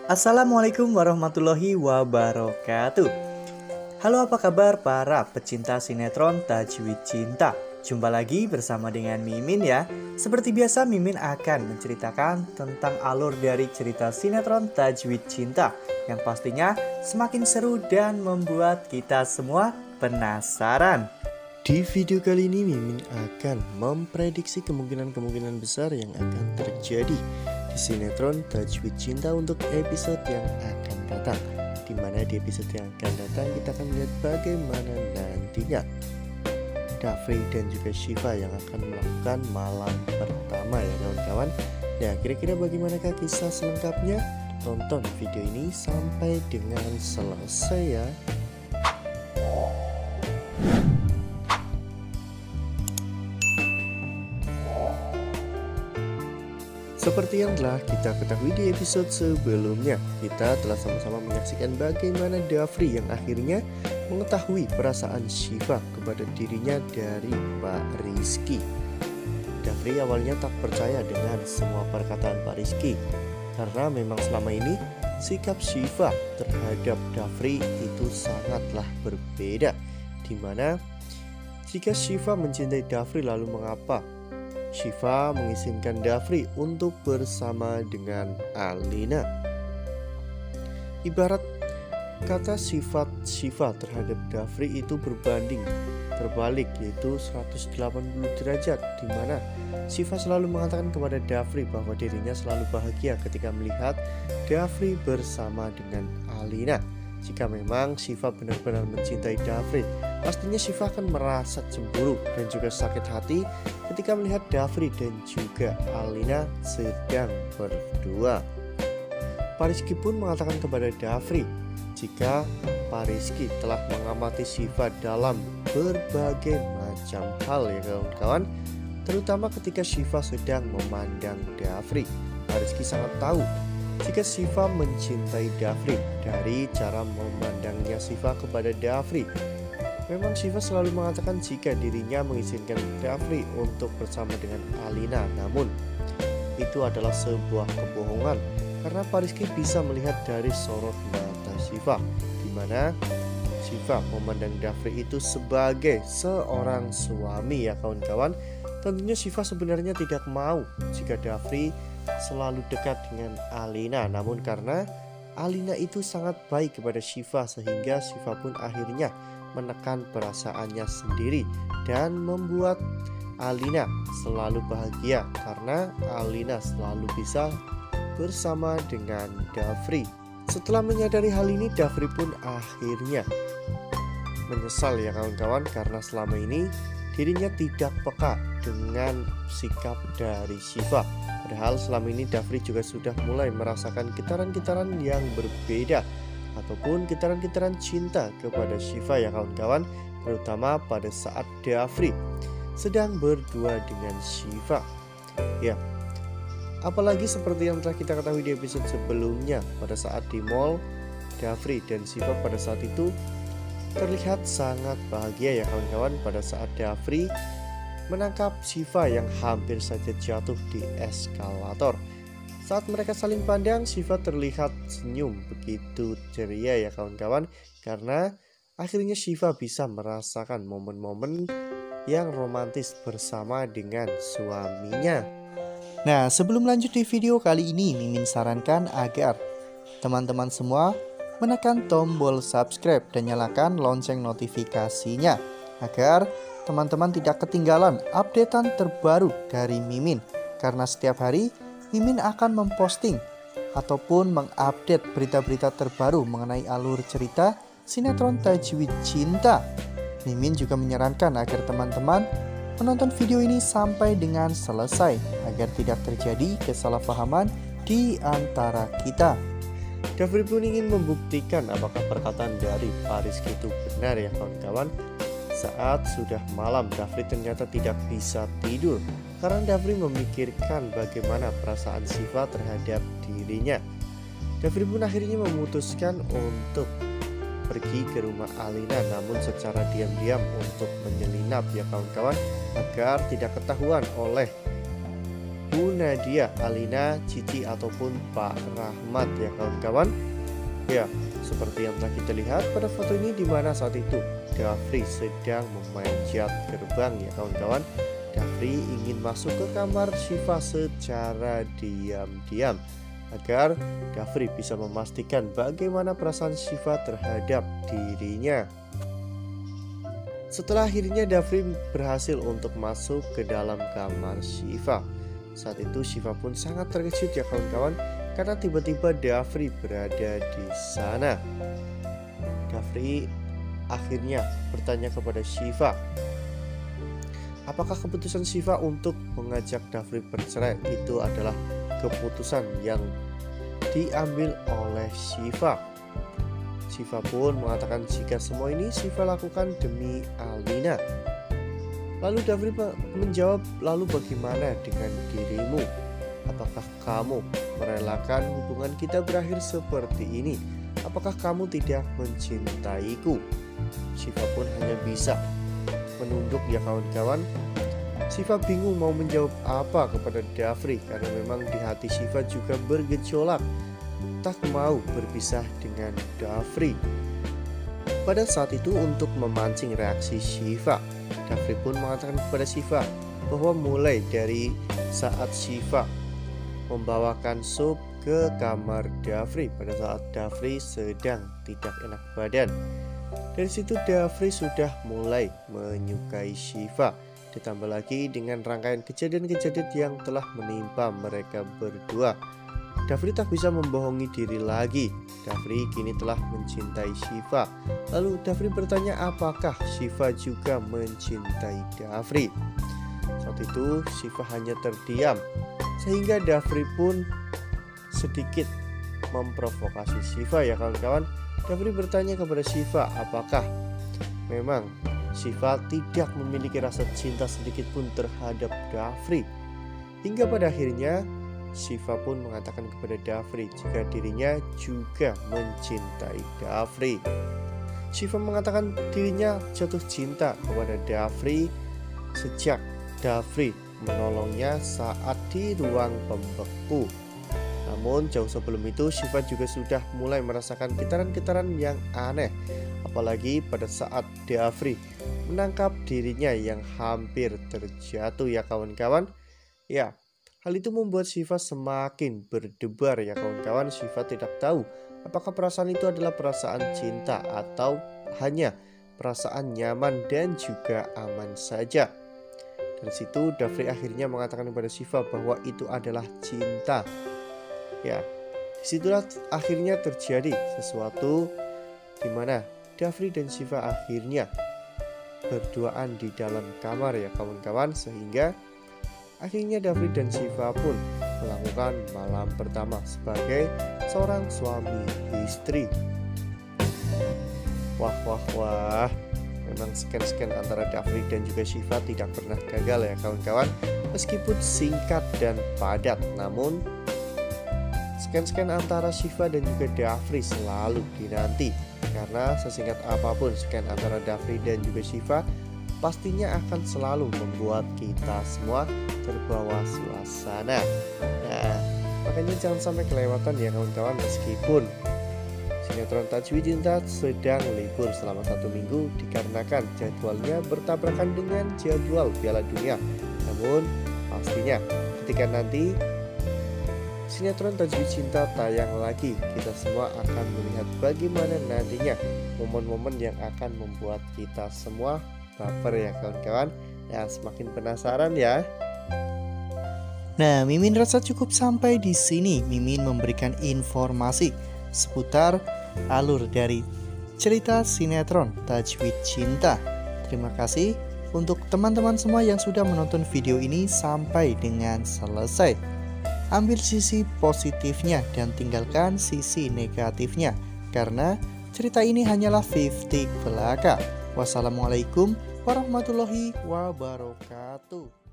Assalamualaikum warahmatullahi wabarakatuh. Halo, apa kabar para pecinta sinetron Tajwid Cinta? Jumpa lagi bersama dengan Mimin ya. Seperti biasa, Mimin akan menceritakan tentang alur dari cerita sinetron Tajwid Cinta yang pastinya semakin seru dan membuat kita semua penasaran. Di video kali ini Mimin akan memprediksi kemungkinan-kemungkinan besar yang akan terjadi di sinetron Tajwid Cinta untuk episode yang akan datang. Dimana di episode yang akan datang kita akan melihat bagaimana nantinya Dafri dan juga Syifa yang akan melakukan malam pertama ya kawan-kawan. Nah, kira-kira bagaimanakah kisah selengkapnya? Tonton video ini sampai dengan selesai ya. Seperti yang telah kita ketahui di episode sebelumnya, kita telah sama-sama menyaksikan bagaimana Dafri yang akhirnya mengetahui perasaan Syifa kepada dirinya dari Pak Rizky. Dafri awalnya tak percaya dengan semua perkataan Pak Rizky, karena memang selama ini sikap Syifa terhadap Dafri itu sangatlah berbeda. Dimana jika Syifa mencintai Dafri, lalu mengapa Syifa mengizinkan Dafri untuk bersama dengan Alina? Ibarat kata sifat Syifa terhadap Dafri itu berbanding terbalik, yaitu 180 derajat, di mana Syifa selalu mengatakan kepada Dafri bahwa dirinya selalu bahagia ketika melihat Dafri bersama dengan Alina. Jika memang Syifa benar-benar mencintai Dafri, pastinya Syifa akan merasa cemburu dan juga sakit hati ketika melihat Dafri dan juga Alina sedang berdua. Pak Rizky pun mengatakan kepada Dafri jika Pak Rizky telah mengamati Syifa dalam berbagai macam hal ya kawan-kawan, terutama ketika Syifa sedang memandang Dafri. Pak Rizky sangat tahu jika Syifa mencintai Dafri dari cara memandangnya Syifa kepada Dafri. Memang Syifa selalu mengatakan jika dirinya mengizinkan Dafri untuk bersama dengan Alina, namun itu adalah sebuah kebohongan karena Pak Rizky bisa melihat dari sorot mata Syifa, di mana Syifa memandang Dafri itu sebagai seorang suami ya kawan-kawan. Tentunya Syifa sebenarnya tidak mau jika Dafri selalu dekat dengan Alina, namun karena Alina itu sangat baik kepada Syifa sehingga Syifa pun akhirnya menekan perasaannya sendiri dan membuat Alina selalu bahagia karena Alina selalu bisa bersama dengan Dafri. Setelah menyadari hal ini, Dafri pun akhirnya menyesal ya kawan-kawan, karena selama ini dirinya tidak peka dengan sikap dari Syifa. Padahal selama ini Dafri juga sudah mulai merasakan getaran-getaran yang berbeda ataupun getaran-getaran cinta kepada Syifa ya kawan-kawan, terutama pada saat Dafri sedang berdua dengan Syifa. Ya, apalagi seperti yang telah kita ketahui di episode sebelumnya, pada saat di mall, Dafri dan Syifa pada saat itu terlihat sangat bahagia ya kawan-kawan pada saat Dafri menangkap Syifa yang hampir saja jatuh di eskalator. Saat mereka saling pandang, Syifa terlihat senyum begitu ceria ya kawan-kawan, karena akhirnya Syifa bisa merasakan momen-momen yang romantis bersama dengan suaminya. Nah, sebelum lanjut di video kali ini, Mimin sarankan agar teman-teman semua menekan tombol subscribe dan nyalakan lonceng notifikasinya agar teman-teman tidak ketinggalan updatean terbaru dari Mimin, karena setiap hari Mimin akan memposting ataupun mengupdate berita-berita terbaru mengenai alur cerita sinetron Tajwid Cinta. Mimin juga menyarankan agar teman-teman menonton video ini sampai dengan selesai agar tidak terjadi kesalahpahaman di antara kita. Dafri pun ingin membuktikan apakah perkataan dari Pak Rizky itu benar ya kawan-kawan. Saat sudah malam, Dafri ternyata tidak bisa tidur karena Dafri memikirkan bagaimana perasaan Syifa terhadap dirinya. Dafri pun akhirnya memutuskan untuk pergi ke rumah Alina, namun secara diam-diam untuk menyelinap ya kawan-kawan, agar tidak ketahuan oleh Bu Nadia, Alina, Cici ataupun Pak Rahmat ya kawan-kawan. Ya, seperti yang telah kita lihat pada foto ini, di mana saat itu Dafri sedang memanjat gerbang ya kawan-kawan. Dafri ingin masuk ke kamar Syifa secara diam-diam agar Dafri bisa memastikan bagaimana perasaan Syifa terhadap dirinya. Setelah akhirnya Dafri berhasil untuk masuk ke dalam kamar Syifa. Saat itu Syifa pun sangat terkejut ya kawan-kawan, karena tiba-tiba Dafri berada di sana. Dafri akhirnya bertanya kepada Syifa, apakah keputusan Syifa untuk mengajak Dafri bercerai itu adalah keputusan yang diambil oleh Syifa. Syifa pun mengatakan jika semua ini Syifa lakukan demi Alina. Lalu Dafri menjawab, lalu bagaimana dengan dirimu? Apakah kamu merelakan hubungan kita berakhir seperti ini? Apakah kamu tidak mencintaiku? Syifa pun hanya bisa menunduk ya kawan-kawan. Syifa bingung mau menjawab apa kepada Dafri, karena memang di hati Syifa juga bergejolak, tak mau berpisah dengan Dafri. Pada saat itu, untuk memancing reaksi Syifa, Dafri pun mengatakan kepada Syifa bahwa mulai dari saat Syifa membawakan sup ke kamar Dafri pada saat Dafri sedang tidak enak badan, dari situ Dafri sudah mulai menyukai Syifa. Ditambah lagi dengan rangkaian kejadian-kejadian yang telah menimpa mereka berdua, Dafri tak bisa membohongi diri lagi. Dafri kini telah mencintai Syifa. Lalu Dafri bertanya apakah Syifa juga mencintai Dafri. Saat itu Syifa hanya terdiam, sehingga Dafri pun sedikit memprovokasi Syifa ya kawan-kawan. Dafri bertanya kepada Syifa apakah memang Syifa tidak memiliki rasa cinta sedikit pun terhadap Dafri. Hingga pada akhirnya Syifa pun mengatakan kepada Dafri jika dirinya juga mencintai Dafri. Syifa mengatakan dirinya jatuh cinta kepada Dafri sejak Dafri menolongnya saat di ruang pembeku. Namun jauh sebelum itu Syifa juga sudah mulai merasakan getaran-getaran yang aneh, apalagi pada saat Dafri menangkap dirinya yang hampir terjatuh ya kawan-kawan. Ya, hal itu membuat Syifa semakin berdebar ya kawan-kawan. Syifa tidak tahu apakah perasaan itu adalah perasaan cinta atau hanya perasaan nyaman dan juga aman saja. Dari situ Dafri akhirnya mengatakan kepada Syifa bahwa itu adalah cinta. Ya, disitulah akhirnya terjadi sesuatu di mana Dafri dan Syifa akhirnya berduaan di dalam kamar ya kawan-kawan, sehingga akhirnya Dafri dan Syifa pun melakukan malam pertama sebagai seorang suami istri. Wah, memang scan antara Dafri dan juga Syifa tidak pernah gagal ya kawan-kawan. Meskipun singkat dan padat, namun scan antara Syifa dan juga Dafri selalu dinanti. Karena sesingkat apapun scan antara Dafri dan juga Syifa, pastinya akan selalu membuat kita semua terbawa suasana. Nah, makanya jangan sampai kelewatan ya kawan-kawan. Meskipun sinetron Tajwid Cinta sedang libur selama 1 minggu dikarenakan jadwalnya bertabrakan dengan jadwal Piala Dunia, namun pastinya ketika nanti sinetron Tajwid Cinta tayang lagi, kita semua akan melihat bagaimana nantinya momen-momen yang akan membuat kita semua baper ya kawan-kawan. Ya, semakin penasaran ya. Nah, Mimin rasa cukup sampai di sini. Mimin memberikan informasi seputar alur dari cerita sinetron Tajwid Cinta. Terima kasih untuk teman-teman semua yang sudah menonton video ini sampai dengan selesai. Ambil sisi positifnya dan tinggalkan sisi negatifnya, karena cerita ini hanyalah 50 belaka. Wassalamualaikum warahmatullahi wabarakatuh.